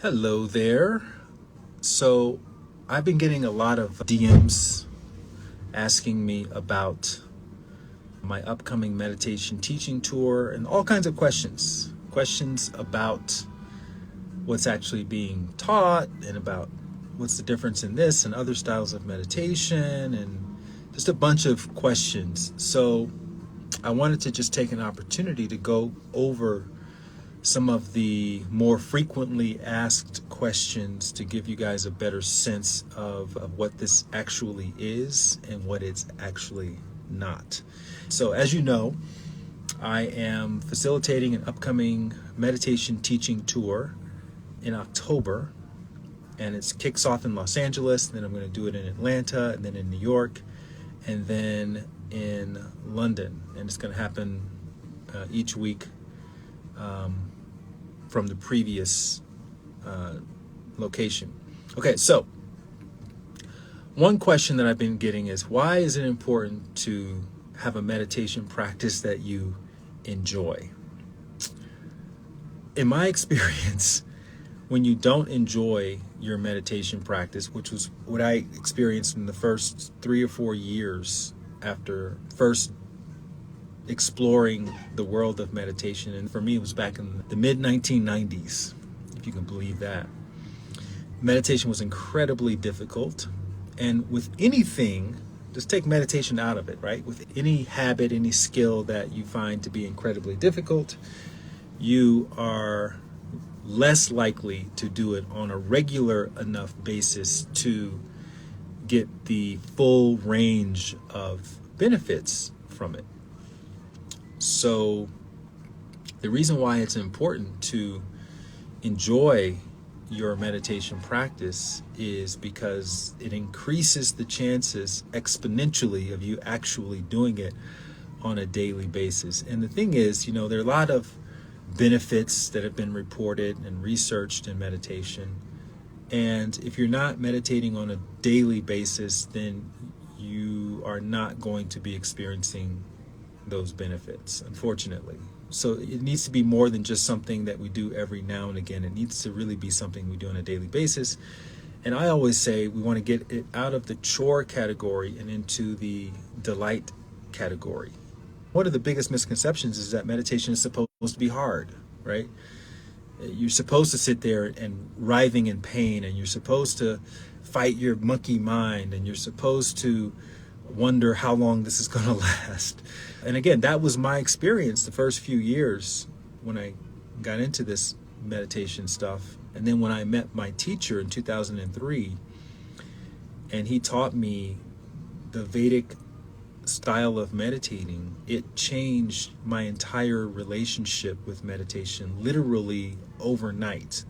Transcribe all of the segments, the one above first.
Hello there. So, I've been getting a lot of DMs asking me about my upcoming meditation teaching tour and all kinds of questions. Questions about what's actually being taught and about what's the difference in this and other styles of meditation and just a bunch of questions. So, I wanted to just take an opportunity to go over some of the more frequently asked questions to give you guys a better sense of what this actually is and what it's actually not. So, as you know, I am facilitating an upcoming meditation teaching tour in October, and it kicks off in Los Angeles, and then I'm going to do it in Atlanta, and then in New York, and then in London. And it's going to happen each week from the previous location. Okay, so one question that I've been getting is, why is it important to have a meditation practice that you enjoy? In my experience, when you don't enjoy your meditation practice, which was what I experienced in the first 3 or 4 years after first exploring the world of meditation, and for me it was back in the mid 1990s, if you can believe that. Meditation was incredibly difficult, and with anything, just take meditation out of it, right? With any habit, any skill that you find to be incredibly difficult, you are less likely to do it on a regular enough basis to get the full range of benefits from it. So the reason why it's important to enjoy your meditation practice is because it increases the chances exponentially of you actually doing it on a daily basis. And the thing is, there are a lot of benefits that have been reported and researched in meditation. And if you're not meditating on a daily basis, then you are not going to be experiencing those benefits, unfortunately. So it needs to be more than just something that we do every now and again. It needs to really be something we do on a daily basis. And I always say we want to get it out of the chore category and into the delight category. One of the biggest misconceptions is that meditation is supposed to be hard, right? You're supposed to sit there and writhing in pain, and you're supposed to fight your monkey mind, and you're supposed to wonder how long this is going to last. And again, that was my experience the first few years when I got into this meditation stuff. And then when I met my teacher in 2003, and he taught me the Vedic style of meditating, it changed my entire relationship with meditation literally overnight,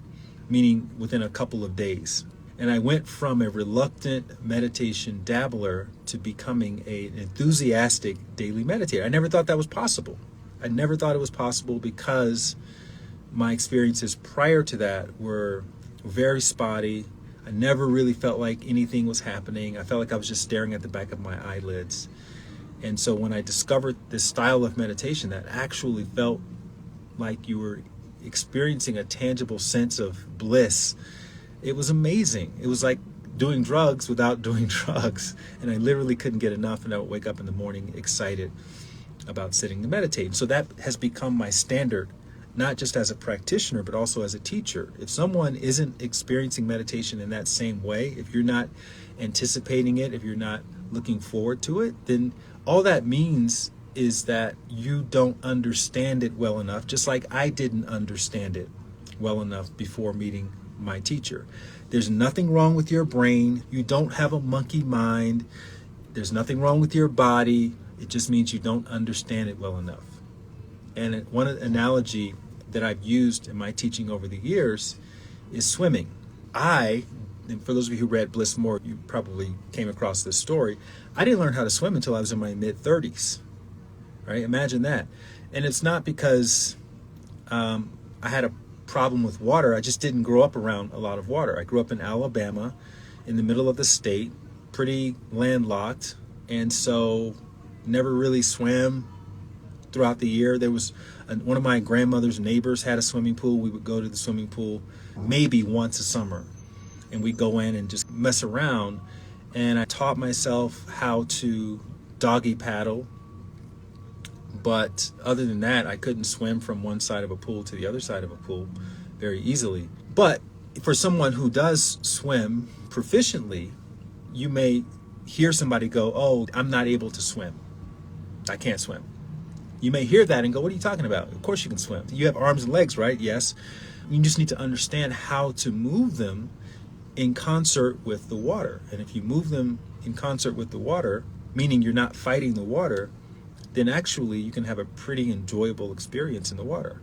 meaning within a couple of days. And I went from a reluctant meditation dabbler to becoming an enthusiastic daily meditator. I never thought that was possible. I never thought it was possible because my experiences prior to that were very spotty. I never really felt like anything was happening. I felt like I was just staring at the back of my eyelids. And so when I discovered this style of meditation that actually felt like you were experiencing a tangible sense of bliss, it was amazing. It was like doing drugs without doing drugs. And I literally couldn't get enough, and I would wake up in the morning excited about sitting to meditate. So that has become my standard, not just as a practitioner, but also as a teacher. If someone isn't experiencing meditation in that same way, if you're not anticipating it, if you're not looking forward to it, then all that means is that you don't understand it well enough, just like I didn't understand it well enough before meeting my teacher. There's nothing wrong with your brain. You don't have a monkey mind. There's nothing wrong with your body. It just means you don't understand it well enough. And one analogy that I've used in my teaching over the years is swimming. And for those of you who read Bliss More, you probably came across this story. I didn't learn how to swim until I was in my mid-30s, right? Imagine that. And it's not because I had a problem with water. I just didn't grow up around a lot of water. I grew up in Alabama, in the middle of the state, pretty landlocked, and so never really swam throughout the year. There was one of my grandmother's neighbors had a swimming pool. We would go to the swimming pool maybe once a summer, and we'd go in and just mess around. And I taught myself how to doggy paddle. But other than that, I couldn't swim from one side of a pool to the other side of a pool very easily. But for someone who does swim proficiently, you may hear somebody go, "Oh, I'm not able to swim. I can't swim." You may hear that and go, "What are you talking about? Of course you can swim. You have arms and legs, right?" Yes. You just need to understand how to move them in concert with the water. And if you move them in concert with the water, meaning you're not fighting the water, then actually you can have a pretty enjoyable experience in the water.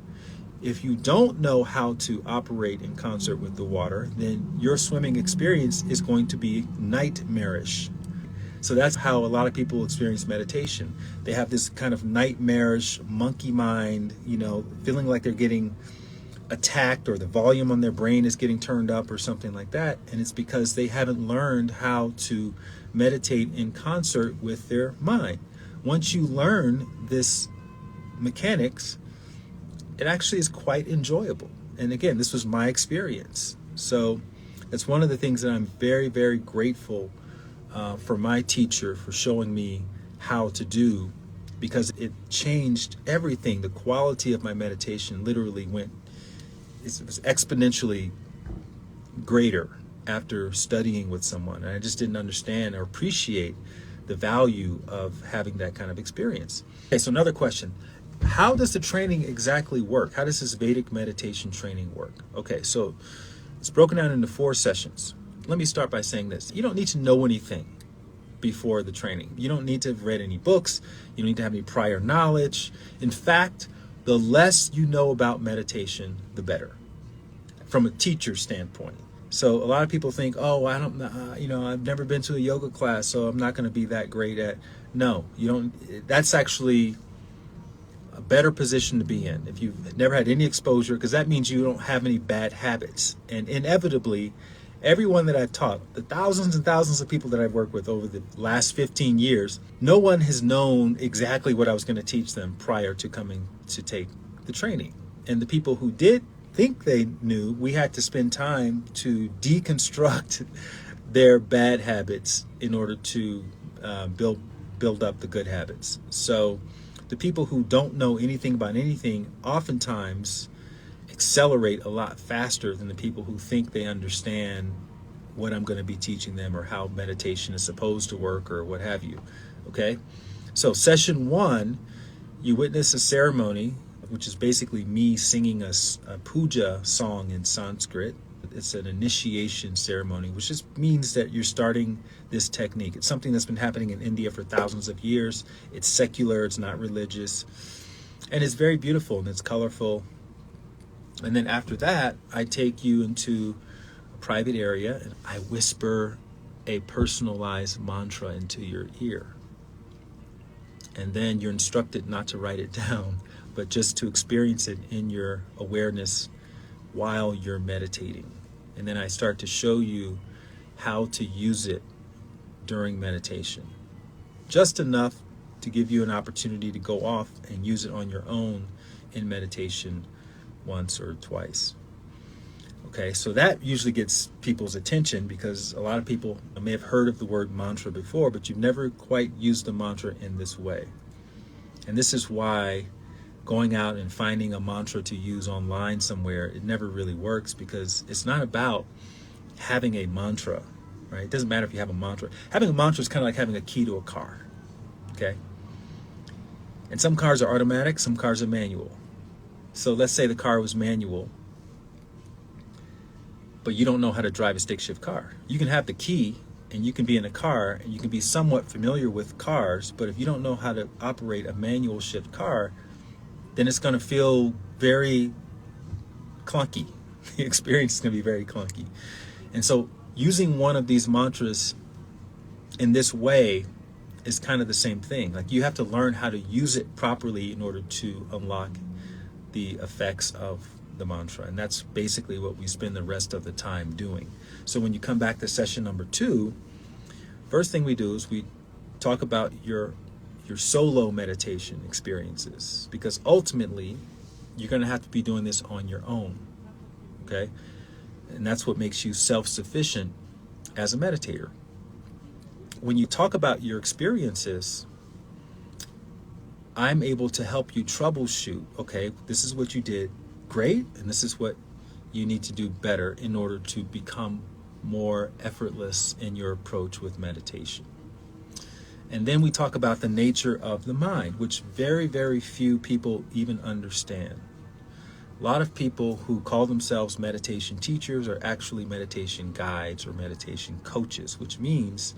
If you don't know how to operate in concert with the water, then your swimming experience is going to be nightmarish. So that's how a lot of people experience meditation. They have this kind of nightmarish monkey mind, feeling like they're getting attacked, or the volume on their brain is getting turned up or something like that. And it's because they haven't learned how to meditate in concert with their mind. Once you learn this mechanics, it actually is quite enjoyable. And again, this was my experience. So that's one of the things that I'm very, very grateful for my teacher for showing me how to do, because it changed everything. The quality of my meditation literally it was exponentially greater after studying with someone. And I just didn't understand or appreciate the value of having that kind of experience. Okay, so another question. How does the training exactly work? How does this Vedic meditation training work? Okay, so it's broken down into 4 sessions. Let me start by saying this. You don't need to know anything before the training. You don't need to have read any books. You don't need to have any prior knowledge. In fact, the less you know about meditation, the better, from a teacher standpoint. So a lot of people think, "Oh, I don't, I've never been to a yoga class, so I'm not going to be that great at." No, you don't. That's actually a better position to be in if you've never had any exposure, because that means you don't have any bad habits. And inevitably, everyone that I've taught, the thousands and thousands of people that I've worked with over the last 15 years, no one has known exactly what I was going to teach them prior to coming to take the training. And the people who did think they knew, we had to spend time to deconstruct their bad habits in order to build up the good habits. So the people who don't know anything about anything oftentimes accelerate a lot faster than the people who think they understand what I'm going to be teaching them, or how meditation is supposed to work, or what have you. Okay? So session 1, you witness a ceremony, which is basically me singing a puja song in Sanskrit. It's an initiation ceremony, which just means that you're starting this technique. It's something that's been happening in India for thousands of years. It's secular, it's not religious, and it's very beautiful and it's colorful. And then after that, I take you into a private area and I whisper a personalized mantra into your ear. And then you're instructed not to write it down, but just to experience it in your awareness while you're meditating. And then I start to show you how to use it during meditation. Just enough to give you an opportunity to go off and use it on your own in meditation once or twice. Okay, so that usually gets people's attention, because a lot of people may have heard of the word mantra before, but you've never quite used the mantra in this way. And this is why going out and finding a mantra to use online somewhere, it never really works, because it's not about having a mantra, right? It doesn't matter if you have a mantra. Having a mantra is kind of like having a key to a car, okay? And some cars are automatic, some cars are manual. So let's say the car was manual, but you don't know how to drive a stick shift car. You can have the key and you can be in a car and you can be somewhat familiar with cars, but if you don't know how to operate a manual shift car, then it's going to feel very clunky. The experience is going to be very clunky. And so using one of these mantras in this way is kind of the same thing. Like, you have to learn how to use it properly in order to unlock the effects of the mantra. And that's basically what we spend the rest of the time doing. So when you come back to session number 2, first thing we do is we talk about your your solo meditation experiences, because ultimately you're going to have to be doing this on your own, okay? And that's what makes you self-sufficient as a meditator. When you talk about your experiences, I'm able to help you troubleshoot, okay, this is what you did great, and this is what you need to do better in order to become more effortless in your approach with meditation. And then we talk about the nature of the mind, which very, very few people even understand. A lot of people who call themselves meditation teachers are actually meditation guides or meditation coaches, which means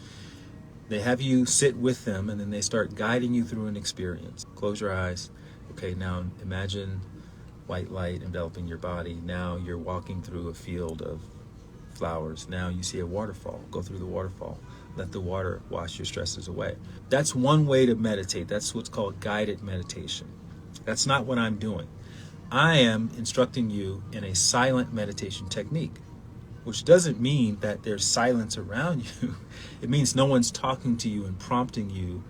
they have you sit with them and then they start guiding you through an experience. Close your eyes. Okay, now imagine white light enveloping your body. Now you're walking through a field of flowers. Now you see a waterfall. Go through the waterfall. Let the water wash your stresses away. That's one way to meditate. That's what's called guided meditation. That's not what I'm doing. I am instructing you in a silent meditation technique, which doesn't mean that there's silence around you. It means no one's talking to you and prompting you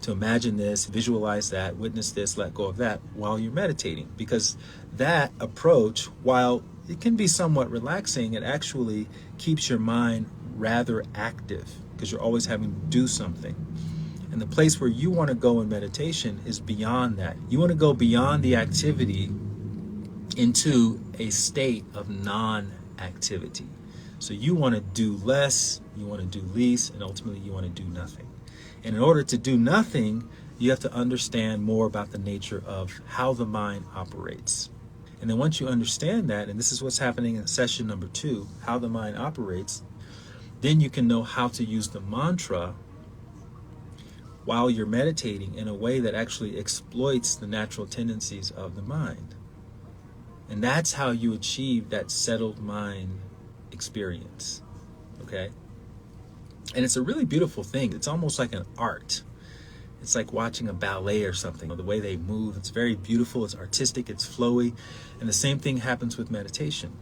to imagine this, visualize that, witness this, let go of that while you're meditating. Because that approach, while it can be somewhat relaxing, it actually keeps your mind rather active because you're always having to do something. And the place where you want to go in meditation is beyond that. You want to go beyond the activity into a state of non-activity. So you want to do less, you want to do least, and ultimately you want to do nothing. And in order to do nothing, you have to understand more about the nature of how the mind operates. And then once you understand that, and this is what's happening in session number 2, how the mind operates, then you can know how to use the mantra while you're meditating in a way that actually exploits the natural tendencies of the mind. And that's how you achieve that settled mind experience, okay? And it's a really beautiful thing. It's almost like an art. It's like watching a ballet or something. The way they move, it's very beautiful, it's artistic, it's flowy. And the same thing happens with meditation.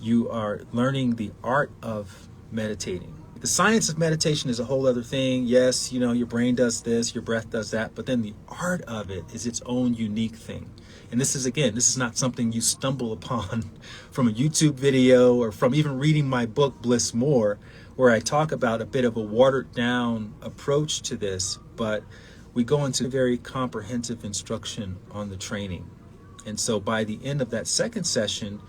You are learning the art of meditating. The science of meditation is a whole other thing. Yes, your brain does this, your breath does that, but then the art of it is its own unique thing. And this is not something you stumble upon from a YouTube video or from even reading my book, Bliss More, where I talk about a bit of a watered down approach to this, but we go into very comprehensive instruction on the training. And so by the end of that second session,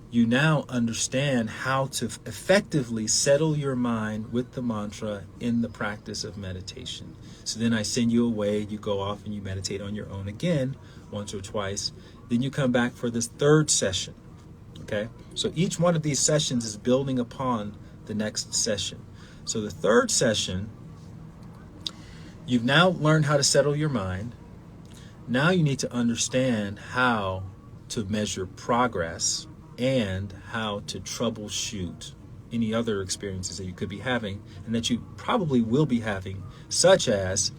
you now understand how to effectively settle your mind with the mantra in the practice of meditation. So then I send you away, you go off and you meditate on your own again, once or twice. Then you come back for this third session, okay? So each one of these sessions is building upon the next session. So the third session, you've now learned how to settle your mind. Now you need to understand how to measure progress and how to troubleshoot any other experiences that you could be having and that you probably will be having, such as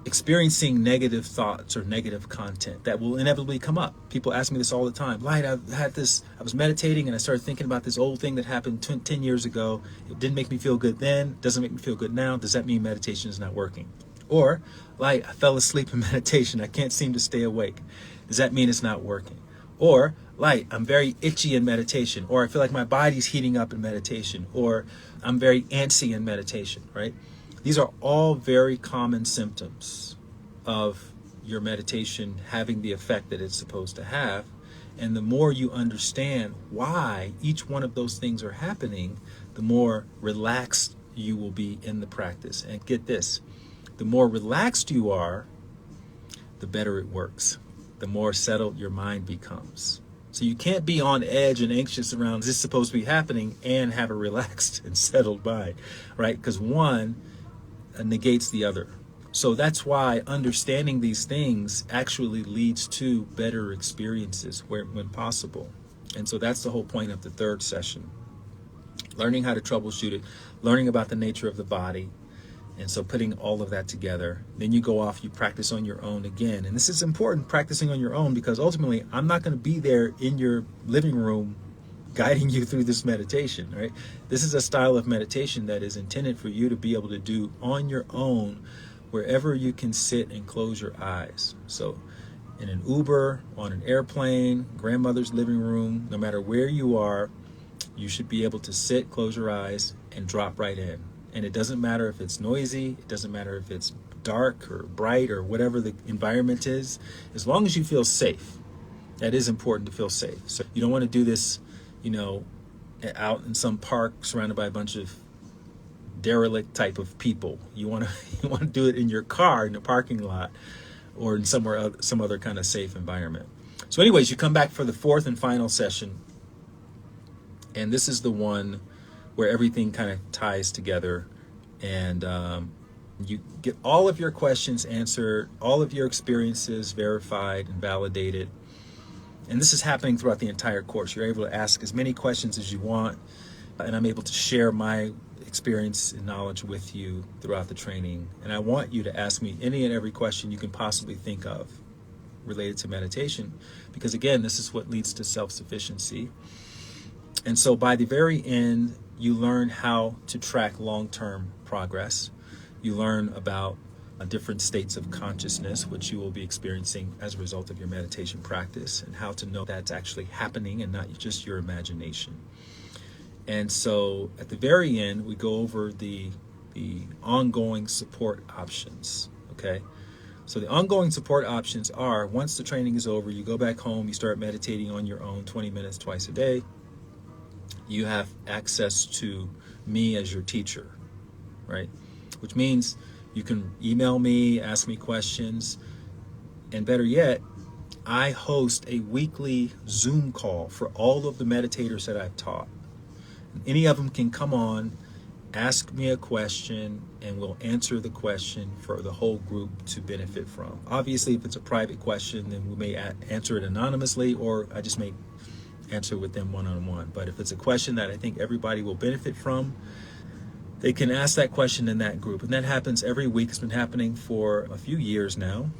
experiencing negative thoughts or negative content that will inevitably come up. People ask me this all the time. Light, I was meditating and I started thinking about this old thing that happened 10 years ago. It didn't make me feel good then, doesn't make me feel good now. Does that mean meditation is not working? Or, Light, I fell asleep in meditation. I can't seem to stay awake. Does that mean it's not working? Or, Light, I'm very itchy in meditation, or I feel like my body's heating up in meditation, or I'm very antsy in meditation, right? These are all very common symptoms of your meditation having the effect that it's supposed to have. And the more you understand why each one of those things are happening, the more relaxed you will be in the practice. And get this, the more relaxed you are, the better it works, the more settled your mind becomes. So you can't be on edge and anxious around, is this supposed to be happening, and have a relaxed and settled mind, right? Because one negates the other. So that's why understanding these things actually leads to better experiences when possible. And so that's the whole point of the third session. Learning how to troubleshoot it, learning about the nature of the body. And so putting all of that together, then you go off, you practice on your own again. And this is important, practicing on your own, because ultimately I'm not going to be there in your living room guiding you through this meditation, right? This is a style of meditation that is intended for you to be able to do on your own wherever you can sit and close your eyes. So in an Uber, on an airplane, grandmother's living room, no matter where you are, you should be able to sit, close your eyes, and drop right in. And it doesn't matter if it's noisy, it doesn't matter if it's dark or bright or whatever the environment is, as long as you feel safe. That is important to feel safe. So you don't want to do this, out in some park surrounded by a bunch of derelict type of people. You want to do it in your car in the parking lot or in some other kind of safe environment. So anyways, you come back for the fourth and final session, and this is the one where everything kind of ties together, and you get all of your questions answered, all of your experiences verified and validated. And this is happening throughout the entire course. You're able to ask as many questions as you want, and I'm able to share my experience and knowledge with you throughout the training. And I want you to ask me any and every question you can possibly think of related to meditation, because again, this is what leads to self-sufficiency. And so by the very end, you learn how to track long-term progress. You learn about different states of consciousness, which you will be experiencing as a result of your meditation practice, and how to know that's actually happening and not just your imagination. And so at the very end, we go over the ongoing support options, okay? So the ongoing support options are, once the training is over, you go back home, you start meditating on your own 20 minutes twice a day. You have access to me as your teacher, right? Which means you can email me, ask me questions, and better yet, I host a weekly Zoom call for all of the meditators that I've taught. Any of them can come on, ask me a question, and we'll answer the question for the whole group to benefit from. Obviously, if it's a private question, then we may answer it anonymously, or I just may answer with them one-on-one. But if it's a question that I think everybody will benefit from, they can ask that question in that group. And that happens every week. It's been happening for a few years now.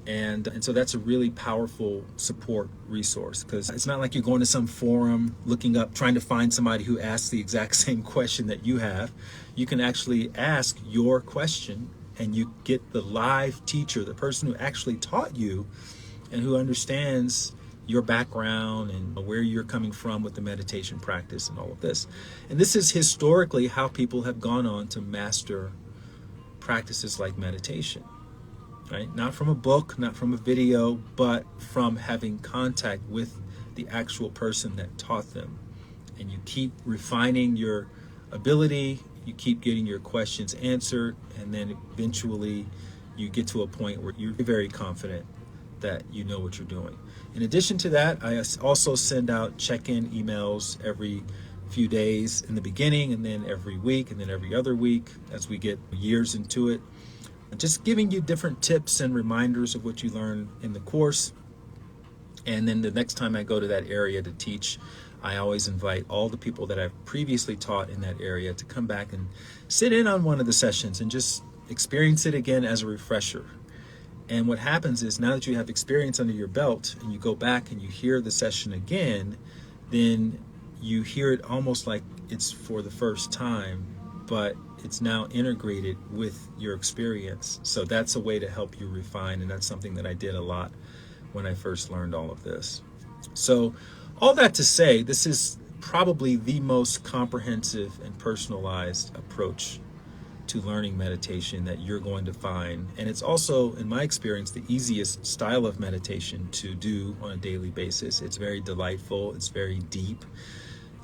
And so that's a really powerful support resource, because it's not like you're going to some forum, looking up, trying to find somebody who asks the exact same question that you have. You can actually ask your question, and you get the live teacher, the person who actually taught you and who understands your background and where you're coming from with the meditation practice and all of this. And this is historically how people have gone on to master practices like meditation, right? Not from a book, not from a video, but from having contact with the actual person that taught them. And you keep refining your ability, you keep getting your questions answered, and then eventually you get to a point where you're very confident that you know what you're doing. In addition to that, I also send out check-in emails every few days in the beginning, and then every week, and then every other week as we get years into it. Just giving you different tips and reminders of what you learn in the course. And then the next time I go to that area to teach, I always invite all the people that I've previously taught in that area to come back and sit in on one of the sessions and just experience it again as a refresher. And what happens is, now that you have experience under your belt and you go back and you hear the session again, then you hear it almost like it's for the first time, but it's now integrated with your experience. So that's a way to help you refine, and that's something that I did a lot when I first learned all of this. So all that to say, this is probably the most comprehensive and personalized approach to learning meditation that you're going to find. And it's also, in my experience, the easiest style of meditation to do on a daily basis. It's very delightful, it's very deep,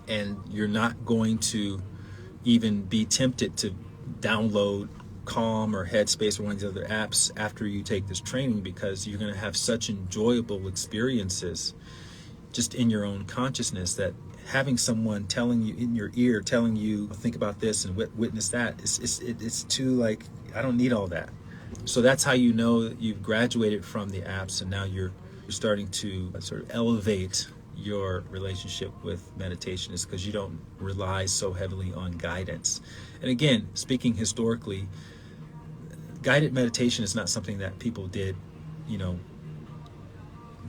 and you're not going to even be tempted to download Calm or Headspace or one of these other apps after you take this training, because you're going to have such enjoyable experiences just in your own consciousness, that having someone telling you in your ear, telling you, think about this and witness that, it's too, like, I don't need all that. So that's how you know that you've graduated from the apps, and now you're starting to sort of elevate your relationship with meditation, is because you don't rely so heavily on guidance. And again, speaking historically, guided meditation is not something that people did,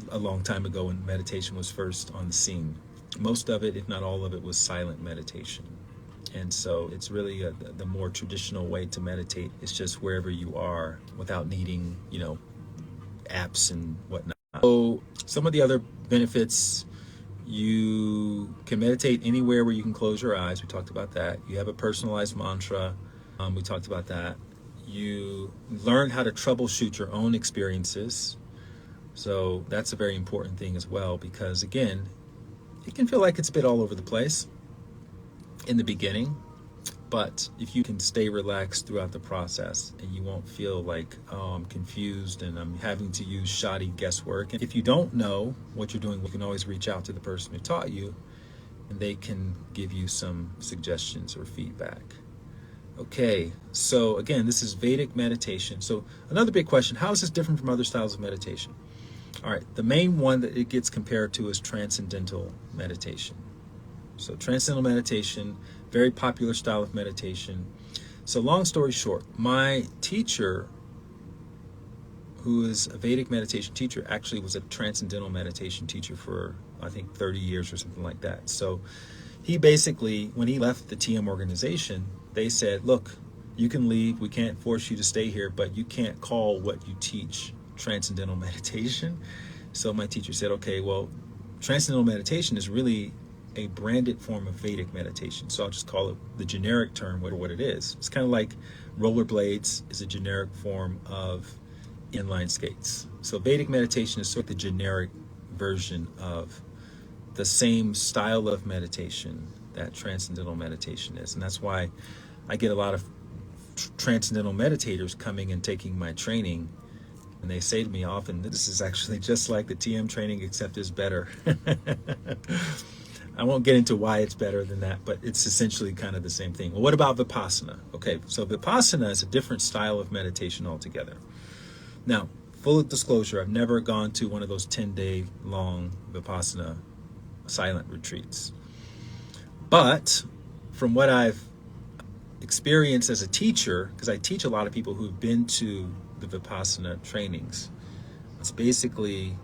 a long time ago when meditation was first on the scene. Most of it, if not all of it, was silent meditation. And so it's really the more traditional way to meditate. It's just wherever you are without needing, apps and whatnot. So some of the other benefits, you can meditate anywhere where you can close your eyes. We talked about that. You have a personalized mantra. We talked about that. You learn how to troubleshoot your own experiences. So that's a very important thing as well, because again, it can feel like it's a bit all over the place in the beginning, but if you can stay relaxed throughout the process and you won't feel like, oh, I'm confused and I'm having to use shoddy guesswork. And if you don't know what you're doing, you can always reach out to the person who taught you and they can give you some suggestions or feedback. Okay, so again, this is Vedic meditation. So another big question, how is this different from other styles of meditation? All right, the main one that it gets compared to is transcendental meditation. So transcendental meditation, very popular style of meditation. So long story short, my teacher, who is a Vedic meditation teacher, actually was a transcendental meditation teacher for, I think, 30 years or something like that. So he basically, when he left the TM organization, they said, look, you can leave. We can't force you to stay here, but you can't call what you teach transcendental meditation. So my teacher said, okay, well, transcendental meditation is really a branded form of Vedic meditation. So I'll just call it the generic term, what it is. It's kind of like rollerblades is a generic form of inline skates. So Vedic meditation is sort of the generic version of the same style of meditation that transcendental meditation is. And that's why I get a lot of transcendental meditators coming and taking my training. And they say to me often, this is actually just like the TM training, except it's better. I won't get into why it's better than that, but it's essentially kind of the same thing. Well, what about Vipassana? Okay, so Vipassana is a different style of meditation altogether. Now, full disclosure, I've never gone to one of those 10-day long Vipassana silent retreats. But from what I've experienced as a teacher, because I teach a lot of people who've been to the Vipassana trainings, it's basically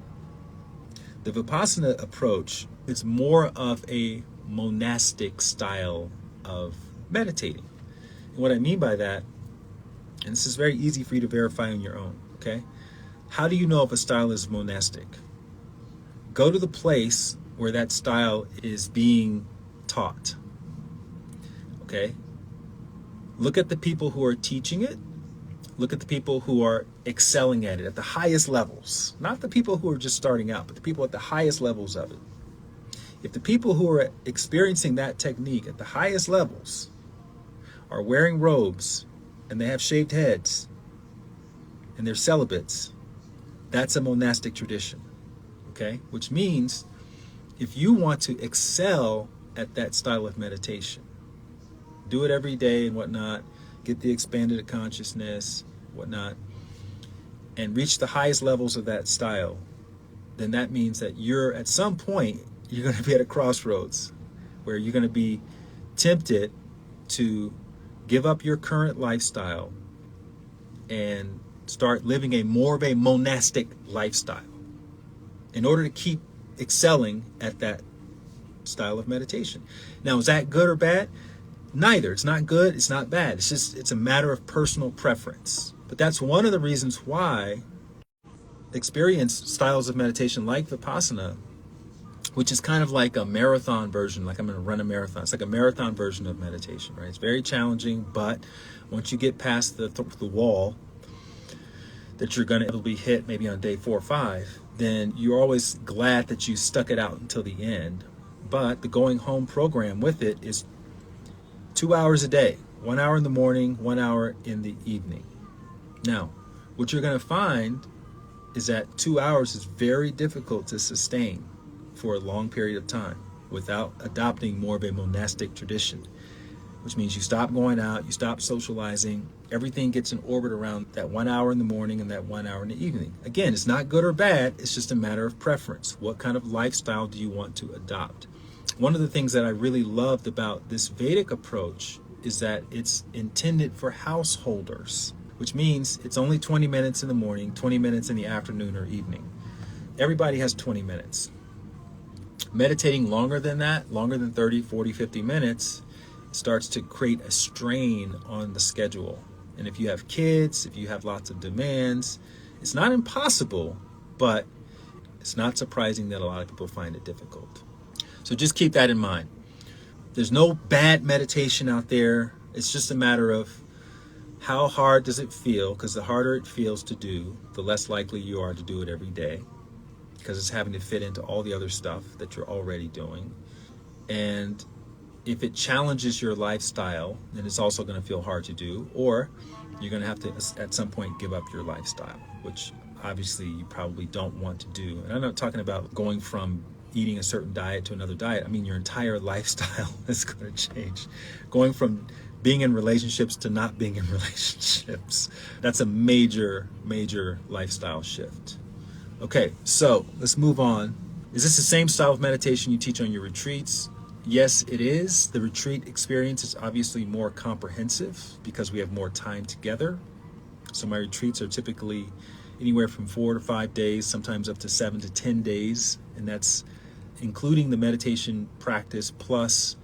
the Vipassana approach. It's more of a monastic style of meditating. And what I mean by that, and this is very easy for you to verify on your own, okay? How do you know if a style is monastic? Go to the place where that style is being taught, okay? Look at the people who are teaching it. Look at the people who are excelling at it at the highest levels. Not the people who are just starting out, but the people at the highest levels of it. If the people who are experiencing that technique at the highest levels are wearing robes and they have shaved heads and they're celibates, that's a monastic tradition, okay? Which means if you want to excel at that style of meditation, do it every day and whatnot, get the expanded consciousness, whatnot, and reach the highest levels of that style, then that means that you're at some point, you're going to be at a crossroads where you're going to be tempted to give up your current lifestyle and start living a more of a monastic lifestyle in order to keep excelling at that style of meditation. Now, is that good or bad? Neither. It's not good, it's not bad. It's a matter of personal preference. But that's one of the reasons why experienced styles of meditation like Vipassana, which is kind of like a marathon version, like I'm going to run a marathon. It's like a marathon version of meditation, right? It's very challenging, but once you get past the wall that you're going to be hit maybe on day 4 or 5, then you're always glad that you stuck it out until the end. But the going home program with it is 2 hours a day, 1 hour in the morning, 1 hour in the evening. Now, what you're going to find is that 2 hours is very difficult to sustain for a long period of time without adopting more of a monastic tradition, which means you stop going out, you stop socializing, everything gets in orbit around that 1 hour in the morning and that 1 hour in the evening. Again, it's not good or bad, it's just a matter of preference. What kind of lifestyle do you want to adopt? One of the things that I really loved about this Vedic approach is that it's intended for householders, which means it's only 20 minutes in the morning, 20 minutes in the afternoon or evening. Everybody has 20 minutes. Meditating longer than that, longer than 30, 40, 50 minutes, starts to create a strain on the schedule. And if you have kids, if you have lots of demands, it's not impossible, but it's not surprising that a lot of people find it difficult. So just keep that in mind. There's no bad meditation out there. It's just a matter of how hard does it feel, because the harder it feels to do, the less likely you are to do it every day, because it's having to fit into all the other stuff that you're already doing. And if it challenges your lifestyle, then it's also going to feel hard to do, or you're going to have to at some point give up your lifestyle, which obviously you probably don't want to do. And I'm not talking about going from eating a certain diet to another diet. I mean, your entire lifestyle is going to change. Going from being in relationships to not being in relationships. That's a major, major lifestyle shift. Okay, so let's move on. Is this the same style of meditation you teach on your retreats? Yes, it is. The retreat experience is obviously more comprehensive because we have more time together. So my retreats are typically anywhere from 4 to 5 days, sometimes up to 7 to 10 days. And that's including the meditation practice plus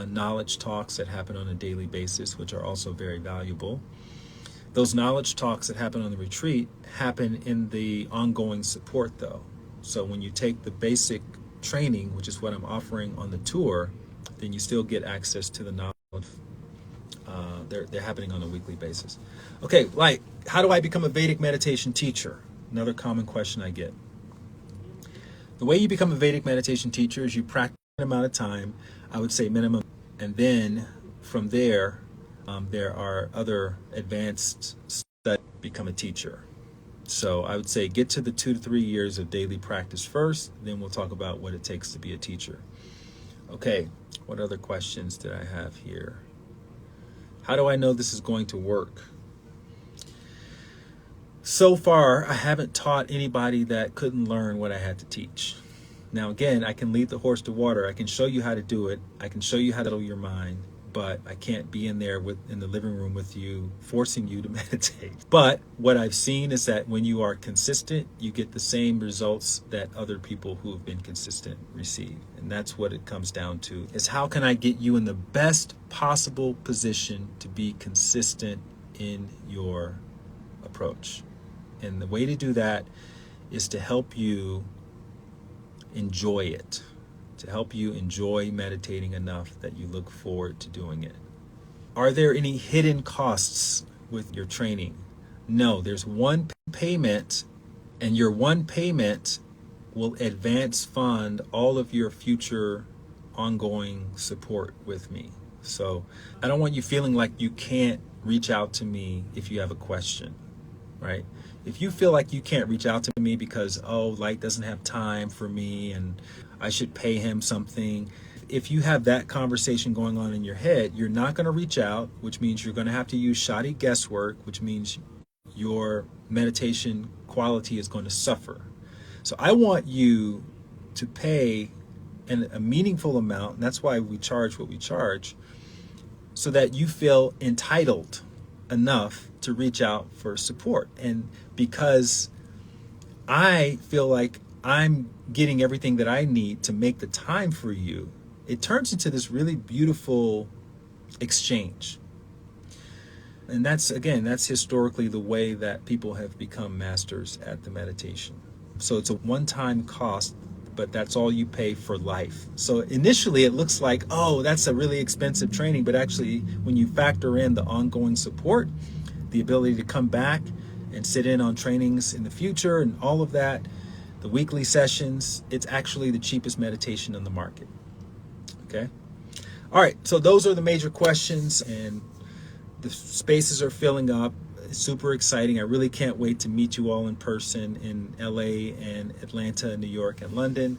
knowledge talks that happen on a daily basis, which are also very valuable. Those knowledge talks that happen on the retreat happen in the ongoing support, though. So when you take the basic training, which is what I'm offering on the tour, then you still get access to the knowledge. They're happening on a weekly basis. Okay, like, how do I become a Vedic meditation teacher? Another common question I get. The way you become a Vedic meditation teacher is you practice an amount of time, I would say minimum, and then from there, there are other advanced studies to become a teacher. So I would say get to the 2 to 3 years of daily practice first, then we'll talk about what it takes to be a teacher. Okay, what other questions did I have here? How do I know this is going to work? So far, I haven't taught anybody that couldn't learn what I had to teach. Now, again, I can lead the horse to water. I can show you how to do it. I can show you how to blow your mind, but I can't be in there in the living room with you, forcing you to meditate. But what I've seen is that when you are consistent, you get the same results that other people who have been consistent receive. And that's what it comes down to, is how can I get you in the best possible position to be consistent in your approach? And the way to do that is to help you enjoy it, to help you enjoy meditating enough that you look forward to doing it. Are there any hidden costs with your training? No, there's one payment, and your one payment will advance fund all of your future ongoing support with me. So I don't want you feeling like you can't reach out to me if you have a question, right? If you feel like you can't reach out to me because, Light doesn't have time for me and I should pay him something. If you have that conversation going on in your head, you're not going to reach out, which means you're going to have to use shoddy guesswork, which means your meditation quality is going to suffer. So I want you to pay a meaningful amount, and that's why we charge what we charge, so that you feel entitled enough to reach out for support. And because I feel like I'm getting everything that I need to make the time for you, it turns into this really beautiful exchange. And that's historically the way that people have become masters at the meditation. So it's a one-time cost, but that's all you pay for life. So initially it looks like, that's a really expensive training, but actually when you factor in the ongoing support, the ability to come back and sit in on trainings in the future and all of that, the weekly sessions, it's actually the cheapest meditation on the market. Okay? All right, so those are the major questions, and the spaces are filling up. It's super exciting. I really can't wait to meet you all in person in LA and Atlanta, New York, and London.